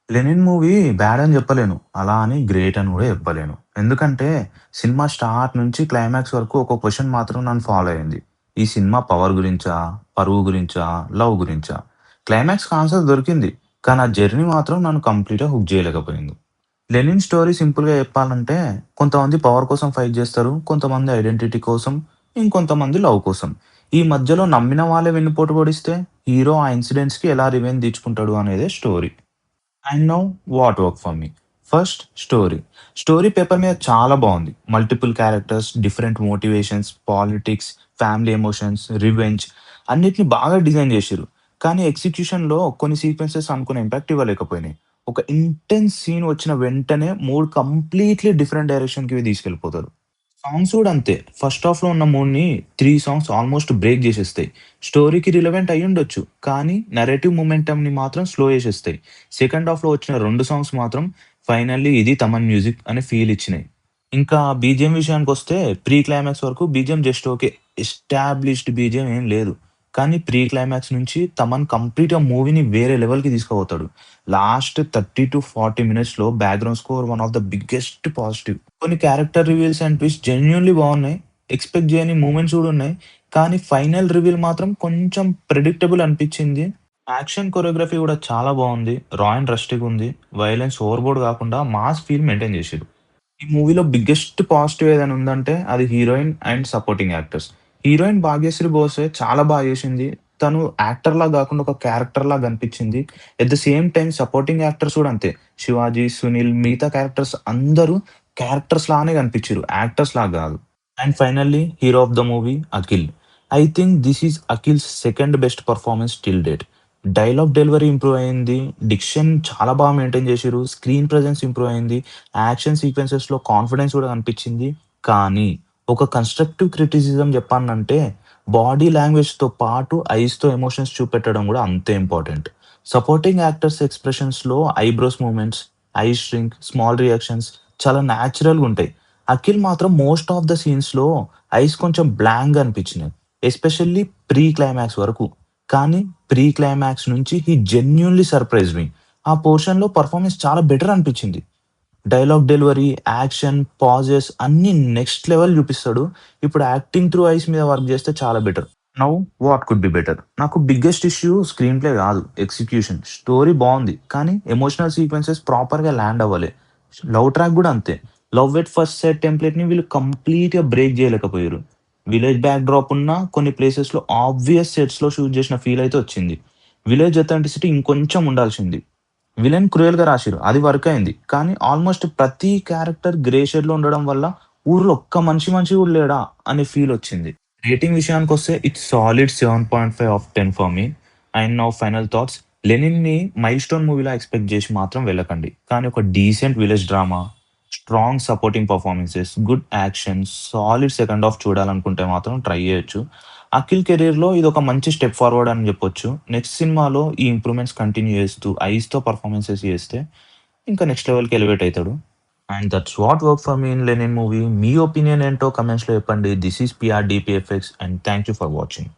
'Lenin' movie bad అని జెప్పలేను. అలా అని గ్రేట్ అని గూడా జెప్పలేను. ఎందుకంటే సినిమా స్టార్ట్ నుంచి క్లైమాక్స్ వరకు ఒక క్వెషన్ మాత్రం నన్ను ఫాలో అయింది. ఈ సినిమా పవర్ గురించా? పరువు గురించా? లవ్ గురించా? క్లైమాక్స్‌కి ఆన్సర్ దొరికింది. కానీ ఆ జర్నీ మాత్రం నన్ను కంప్లీట్‌గా హుక్ జేయలేకపోయింది. 'లెనిన్' స్టోరీ సింపుల్‌గా చెప్పాలంటే కొంతమంది పవర్ కోసం ఫైట్ జేస్తారు. కొంతమంది ఐడెంటిటీ కోసం, ఇంకొంతమంది లవ్ కోసం. ఈ మధ్యలో నమ్మిన వాళ్ళే వెన్నుపోటు పొడిస్తే హీరో ఆ ఇన్సిడెంట్స్‌కి ఎలా రివెంజ్ తీర్చుకుంటాడు అనేదే story. And now what work for me. First story. Story paper మీద చాలా బావుంది. Multiple characters, different motivations, politics, family emotions, revenge అన్నిటిని బాగా డిజైన్ జేషిర్రు. కానీ ఎగ్జిక్యూషన్‌లో కొన్ని సీక్వెన్సెస్ అనుకున్న ఇంపాక్ట్ ఇవ్వలేకపోయినాయి. ఒక ఇంటెన్స్ సీన్ వచ్చిన వెంటనే మూడ్ కంప్లీట్‌లీ డిఫరెంట్ డైరెక్షన్‌కి తీసుకెళ్ళిపోతారు. సాంగ్స్ గూడా అంతే. ఫస్ట్ హాఫ్‌లో ఉన్న మూడ్‌ని 3 సాంగ్స్ ఆల్‌మోస్ట్ బ్రేక్ జేసేస్తాయి. స్టోరీకి రిలవెంట్ అయ్యుండొచ్చు. కానీ నరేటివ్ మొమెంటమ్‌ని మాత్రం స్లో జేసేస్తాయి. సెకండ్ హాఫ్‌లో వచ్చిన 2 సాంగ్స్ మాత్రం ఫైనల్లీ ఇది తమన్ మ్యూజిక్ అనే ఫీల్ ఇచ్చినాయి. ఇంకా బీజీఎం విషయానికొస్తే ప్రీ క్లైమాక్స్ వరకు BGM just okay. Established BGM ఏం లేదు. కానీ ప్రీ క్లైమాక్స్ నుంచి తమన్ కంప్లీట్‌గా మూవీని వేరే లెవెల్‌కి తీసుకుపోతాడు. లాస్ట్ 30-40 మినిట్స్‌లో background score one of the biggest positive. కొన్ని character reveals and twist genuinely బాగున్నాయి. ఎక్స్‌పెక్ట్ చేయని మూమెంట్స్ కూడా ఉన్నాయి. కానీ ఫైనల్ రివీల్ మాత్రం కొంచెం ప్రెడిక్టబుల్ అనిపిచ్చింది. యాక్షన్ కొరియోగ్రఫీ కూడా చాలా బావుంది. రా అండ్ రస్టిగుంది. వయలెన్స్ ఓవర్‌బోర్డ్ కాకుండా మాస్ ఫీల్ మెయింటైన్ చేషిర్రు. ఈ మూవీలో బిగ్గెస్ట్ పాజిటివ్ ఏదైనా ఉందంటే అది heroine and supporting actors. Heroine Bhagyashri Borse చాలా చేసింది. తను యాక్టర్‌లా గాకుండా ఒక క్యారెక్టర్‌లా కనిపించింది. At the same time supporting actors కూడా అంతే. శివాజీ, సునీల్ మిగతా క్యారెక్టర్స్ అందరూ క్యారెక్టర్స్ లానే కనిపించిర్రు. యాక్టర్స్‌లా గాదు. And finally hero of the movie Akhil. I think this is Akhil's second best performance till date. Dialogue delivery improve అయింది. డిక్షన్ చాలా మెయింటైన్ చేషిర్రు. స్క్రీన్ ప్రెజెన్స్ ఇంప్రూవ్ అయింది. యాక్షన్ సీక్వెన్సెస్‌లో కాన్ఫిడెన్స్ కూడా కనిపించింది. కానీ ఒక కన్‌స్ట్రక్టివ్ క్రిటిసిజం చెప్పాలంటే బాడీ లాంగ్వేజ్‌తో పాటు ఐస్‌తో ఎమోషన్స్ చూపెట్టడం కూడా అంతే ఇంపార్టెంట్. సపోర్టింగ్ యాక్టర్స్ ఎక్స్‌ప్రెషన్స్‌లో eyebrows movements, eye shrink, small reactions చాలా న్యాచురల్‌గుంటాయి. అఖిల్ మాత్రం మోస్ట్ ఆఫ్ ద సీన్స్‌లో ఐస్ కొంచెం బ్లాంక్‌గా అనిపించినాయి. ఎస్పెషల్లీ ప్రీ క్లైమాక్స్ వరకు. కానీ ప్రీ క్లైమాక్స్ నుంచి హి జెన్యూన్‌లీ సర్ప్రైజ్డ్ మీ. ఆ పోర్షన్‌లో పెర్ఫార్మన్స్ చాలా బెటర్ అనిపించింది. డైలాగ్ డెలివరీ, యాక్షన్, పాజెస్ అన్నీ నెక్స్ట్ లెవెల్ చూపిస్తాడు. ఇప్పుడు యాక్టింగ్ త్రూ ఐస్ మీద వర్క్ చేస్తే చాలా better. Now what could be better? నాకు బిగ్గెస్ట్ ఇష్యూ స్క్రీన్ ప్లే కాదు, ఎగ్జిక్యూషన్. స్టోరీ బావుంది. కానీ ఎమోషనల్ సీక్వెన్సెస్ ప్రాపర్‌గా ల్యాండ్ అవ్వలే. లవ్ ట్రాక్ గూడా అంతే. లవ్ ఎట్ ఫస్ట్ సైట్ టెంప్లేట్‌ని వీళ్ళు కంప్లీట్‌గా బ్రేక్ జేయలేకపోయారు. విలేజ్ బ్యాక్ డ్రాప్ ఉన్న కొన్ని ప్లేసెస్‌లో ఆబ్వియస్ సెట్స్‌లో షూట్ చేసిన ఫీల్ అయితే వచ్చింది. విలేజ్ అథెంటిసిటీ ఇంకొంచెం ఉండాల్సింది. విలన్ క్రూయల్‌గా రాసిర్రు. అది వర్క్ అయింది. కానీ ఆల్‌మోస్ట్ ప్రతి క్యారెక్టర్ గ్రే షేడ్‌లో ఉండడం వల్ల ఊర్లో ఒక్క మనిషి కూడా లేడా అనే ఫీల్ వచ్చింది. రేటింగ్ విషయానికొస్తే it's solid 7.5 of 10 for me. And now final thoughts. 'లెనిన్‌ని' మైల్‌స్టోన్ మూవీలా ఎక్స్‌పెక్ట్ జేసి మాత్రం వెళ్ళకండి. కానీ ఒక decent village drama, strong supporting performances, good action, solid second half చూడాలనుకుంటే మాత్రం ట్రై చేయొచ్చు. అఖిల్ కెరియర్‌లో ఇదొక మంచి స్టెప్ ఫార్వర్డ్ అని జెప్పొచ్చు. నెక్స్ట్ సినిమాలో ఈ ఇంప్రూవ్‌మెంట్స్ కంటిన్యూ చేస్తూ ఐస్‌తో పెర్ఫార్మన్సెస్ చేస్తే ఇంకా నెక్స్ట్ లెవెల్‌కి ఎలివేట్ అయితాడు. And that's what work for me in 'Lenin' movie. మీ ఒపీనియన్ ఏంటో కామెంట్స్‌లో చెప్పండి. This is PR DPFX and thank you for watching.